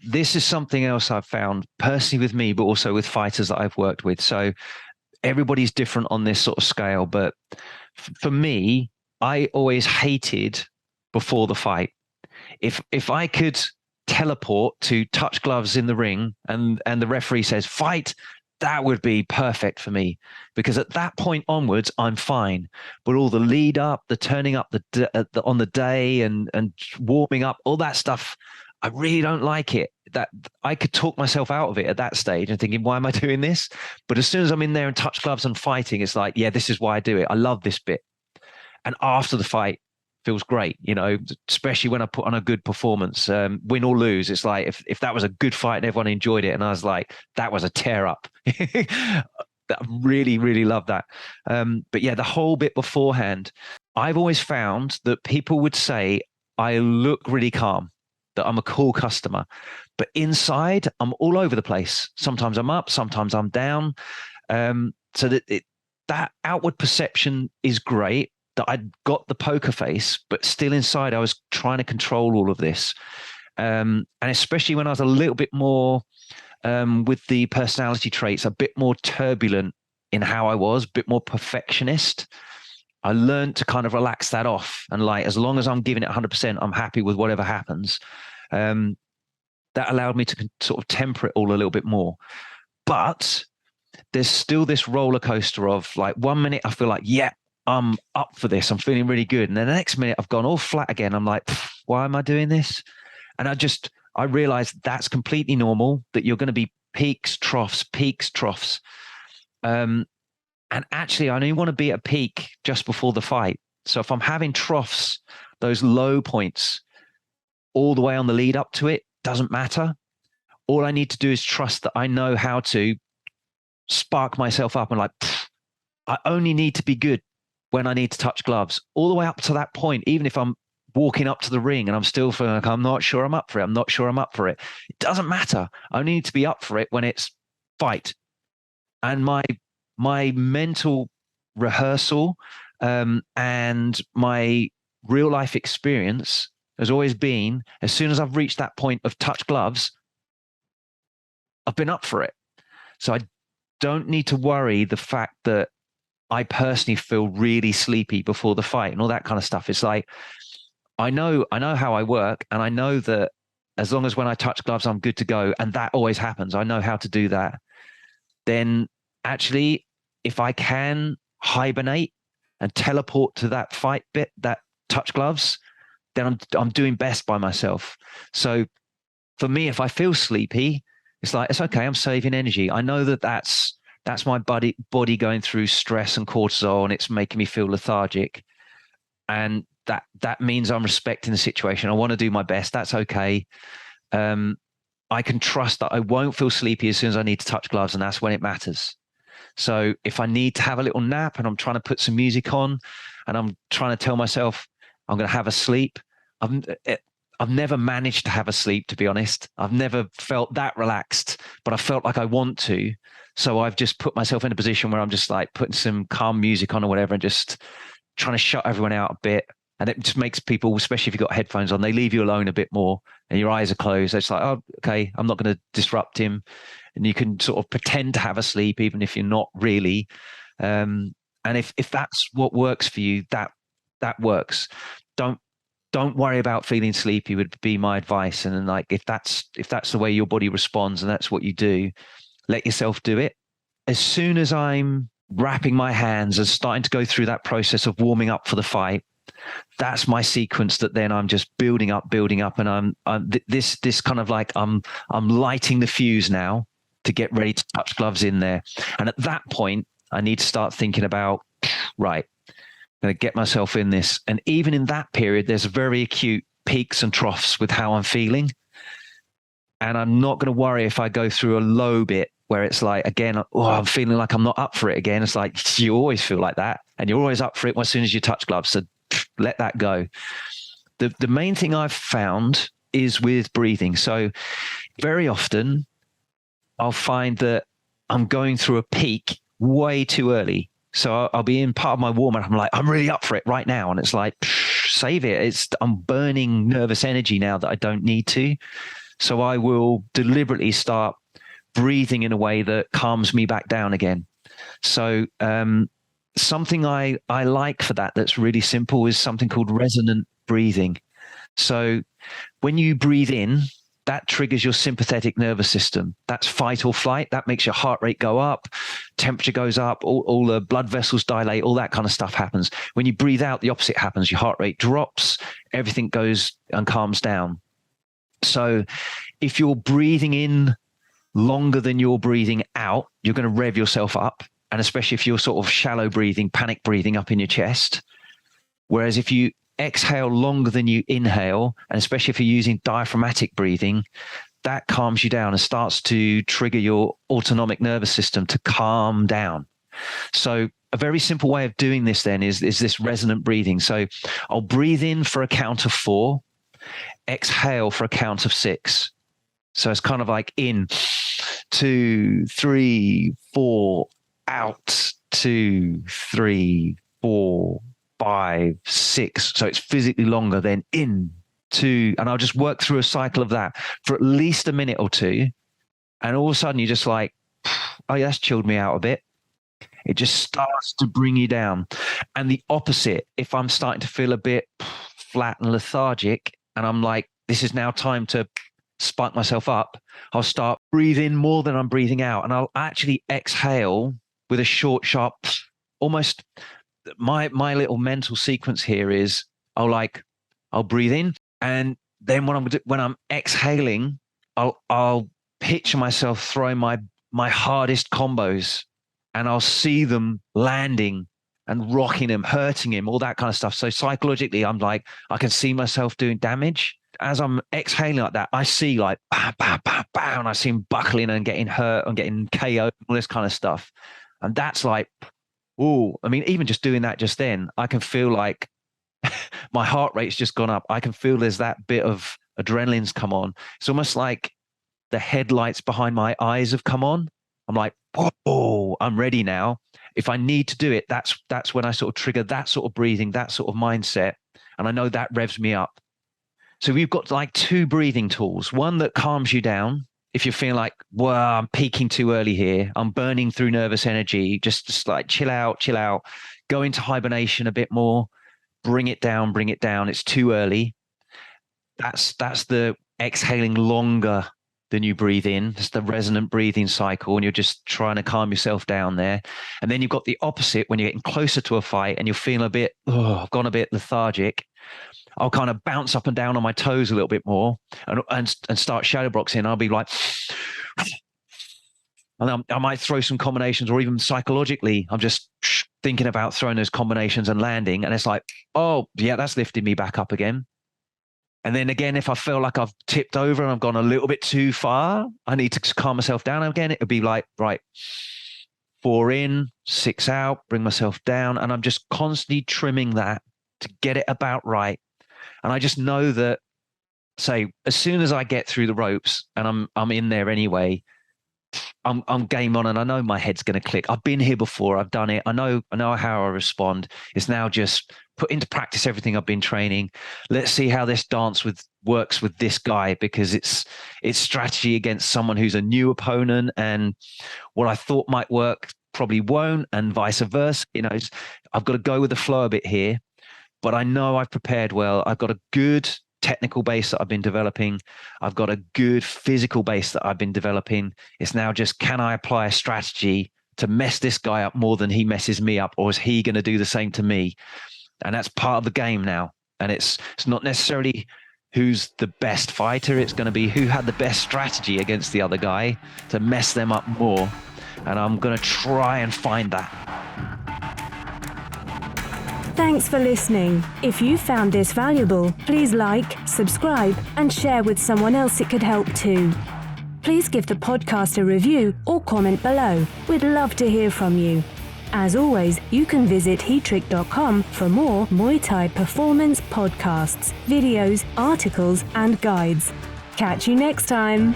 this is something else I've found personally with me, but also with fighters that I've worked with. So everybody's different on this sort of scale, but for me, I always hated before the fight. If I could teleport to touch gloves in the ring and the referee says fight, that would be perfect for me, because at that point onwards I'm fine. But all the lead up, the turning up on the day and warming up, all that stuff, I really don't like it. That I could talk myself out of it at that stage and thinking, why am I doing this? But as soon as I'm in there and touch gloves and fighting, it's like, yeah, this is why I do it. I love this bit. And after the fight, feels great, especially when I put on a good performance, win or lose. It's like if that was a good fight and everyone enjoyed it, and I was like, that was a tear up. I really, really love that. But yeah, the whole bit beforehand, I've always found that people would say I look really calm, that I'm a cool customer, but inside I'm all over the place. Sometimes I'm up, sometimes I'm down. So that outward perception is great, that I'd got the poker face, but still inside I was trying to control all of this. And especially when I was a little bit more with the personality traits, a bit more turbulent in how I was, a bit more perfectionist, I learned to kind of relax that off. And like, as long as I'm giving it 100%, I'm happy with whatever happens. That allowed me to sort of temper it all a little bit more. But there's still this roller coaster of like, 1 minute I feel like, yeah, I'm up for this, I'm feeling really good. And then the next minute I've gone all flat again. I'm like, why am I doing this? And I realized that's completely normal, that you're going to be peaks, troughs. And actually I only want to be at a peak just before the fight. So if I'm having troughs, those low points all the way on the lead up to it, doesn't matter. All I need to do is trust that I know how to spark myself up and like, I only need to be good when I need to touch gloves, all the way up to that point. Even if I'm walking up to the ring and I'm still feeling like, I'm not sure I'm up for it. I'm not sure I'm up for it. It doesn't matter. I only need to be up for it when it's fight. And my mental rehearsal and my real life experience has always been, as soon as I've reached that point of touch gloves, I've been up for it. So I don't need to worry the fact that I personally feel really sleepy before the fight and all that kind of stuff. It's like, I know how I work, and I know that as long as when I touch gloves, I'm good to go. And that always happens. I know how to do that. Then actually, if I can hibernate and teleport to that fight bit, that touch gloves, then I'm doing best by myself. So for me, if I feel sleepy, it's like, it's okay. I'm saving energy. I know that that's my body going through stress and cortisol, and it's making me feel lethargic. And that means I'm respecting the situation. I want to do my best. That's okay. I can trust that I won't feel sleepy as soon as I need to touch gloves, and that's when it matters. So if I need to have a little nap and I'm trying to put some music on and I'm trying to tell myself I'm going to have a sleep, I've never managed to have a sleep, to be honest. I've never felt that relaxed, but I felt like I want to. So I've just put myself in a position where I'm just like putting some calm music on or whatever and just trying to shut everyone out a bit. And it just makes people, especially if you've got headphones on, they leave you alone a bit more and your eyes are closed. It's like, oh, okay, I'm not going to disrupt him. And you can sort of pretend to have a sleep, even if you're not really. And if that's what works for you, that works. Don't worry about feeling sleepy would be my advice. And then like, if that's the way your body responds and that's what you do, let yourself do it. As soon as I'm wrapping my hands and starting to go through that process of warming up for the fight, that's my sequence, that then I'm just building up. And I'm this kind of like, I'm lighting the fuse now to get ready to touch gloves in there. And at that point, I need to start thinking about, right, I'm going to get myself in this. And even in that period, there's very acute peaks and troughs with how I'm feeling. And I'm not going to worry if I go through a low bit where it's like, again, oh, I'm feeling like I'm not up for it again. It's like, you always feel like that. And you're always up for it as soon as you touch gloves. So let that go. The main thing I've found is with breathing. So very often I'll find that I'm going through a peak way too early. So I'll be in part of my warm up. I'm like, I'm really up for it right now. And it's like, save it. I'm burning nervous energy now that I don't need to. So I will deliberately start breathing in a way that calms me back down again. So something I like for that's really simple is something called resonant breathing. So when you breathe in, that triggers your sympathetic nervous system. That's fight or flight. That makes your heart rate go up, temperature goes up, all the blood vessels dilate, all that kind of stuff happens. When you breathe out, the opposite happens. Your heart rate drops, everything goes and calms down. So if you're breathing in longer than you're breathing out, you're going to rev yourself up. And especially if you're sort of shallow breathing, panic breathing up in your chest. Whereas if you exhale longer than you inhale, and especially if you're using diaphragmatic breathing, that calms you down and starts to trigger your autonomic nervous system to calm down. So a very simple way of doing this then is this resonant breathing. So I'll breathe in for a count of 4, exhale for a count of 6. So it's kind of like in 2, 3, 4, out 2, 3, 4, 5, 6. So it's physically longer than in 2. And I'll just work through a cycle of that for at least a minute or 2. And all of a sudden you're just like, oh, yeah, that's chilled me out a bit. It just starts to bring you down. And the opposite, if I'm starting to feel a bit flat and lethargic, and I'm like, this is now time to spike myself up, I'll start breathing more than I'm breathing out. And I'll actually exhale with a short, sharp, almost my little mental sequence here is I'll breathe in. And then when I'm exhaling, I'll picture myself throwing my hardest combos, and I'll see them landing and rocking him, hurting him, all that kind of stuff. So psychologically, I'm like, I can see myself doing damage. As I'm exhaling like that, I see like, bah, bah, bah, bah, and I see him buckling and getting hurt and getting KO, all this kind of stuff. And that's like, oh, I mean, even just doing that just then, I can feel like my heart rate's just gone up. I can feel there's that bit of adrenaline's come on. It's almost like the headlights behind my eyes have come on. I'm like, whoa, I'm ready now. If I need to do it, that's when I sort of trigger that sort of breathing, that sort of mindset. And I know that revs me up. So we've got like 2 breathing tools. One that calms you down. If you're feeling like, well, I'm peaking too early here, I'm burning through nervous energy, just like chill out, go into hibernation a bit more, bring it down. It's too early. That's the exhaling longer than you breathe in. It's the resonant breathing cycle, and you're just trying to calm yourself down there. And then you've got the opposite when you're getting closer to a fight and you're feeling a bit, I've gone a bit lethargic. I'll kind of bounce up and down on my toes a little bit more and start shadow boxing. I'll be like, and I might throw some combinations, or even psychologically, I'm just thinking about throwing those combinations and landing. And it's like, oh yeah, that's lifted me back up again. And then again, if I feel like I've tipped over and I've gone a little bit too far, I need to calm myself down again. It would be like, right, 4 in, 6 out, bring myself down. And I'm just constantly trimming that to get it about right. And I just know that, say, as soon as I get through the ropes and I'm in there anyway, I'm game on, and I know my head's going to click. I've been here before. I've done it. I know how I respond. It's now just put into practice everything I've been training. Let's see how this dance works with this guy, because it's strategy against someone who's a new opponent, and what I thought might work probably won't, and vice versa. I've got to go with the flow a bit here, but I know I've prepared well. I've got a good technical base that I've been developing. I've got a good physical base that I've been developing. It's now just, can I apply a strategy to mess this guy up more than he messes me up, or is he going to do the same to me? And that's part of the game now. And it's not necessarily who's the best fighter. It's going to be who had the best strategy against the other guy to mess them up more. And I'm going to try and find that. Thanks for listening. If you found this valuable, please like, subscribe, and share with someone else it could help too. Please give the podcast a review or comment below. We'd love to hear from you. As always, you can visit heatrick.com for more Muay Thai performance podcasts, videos, articles, and guides. Catch you next time.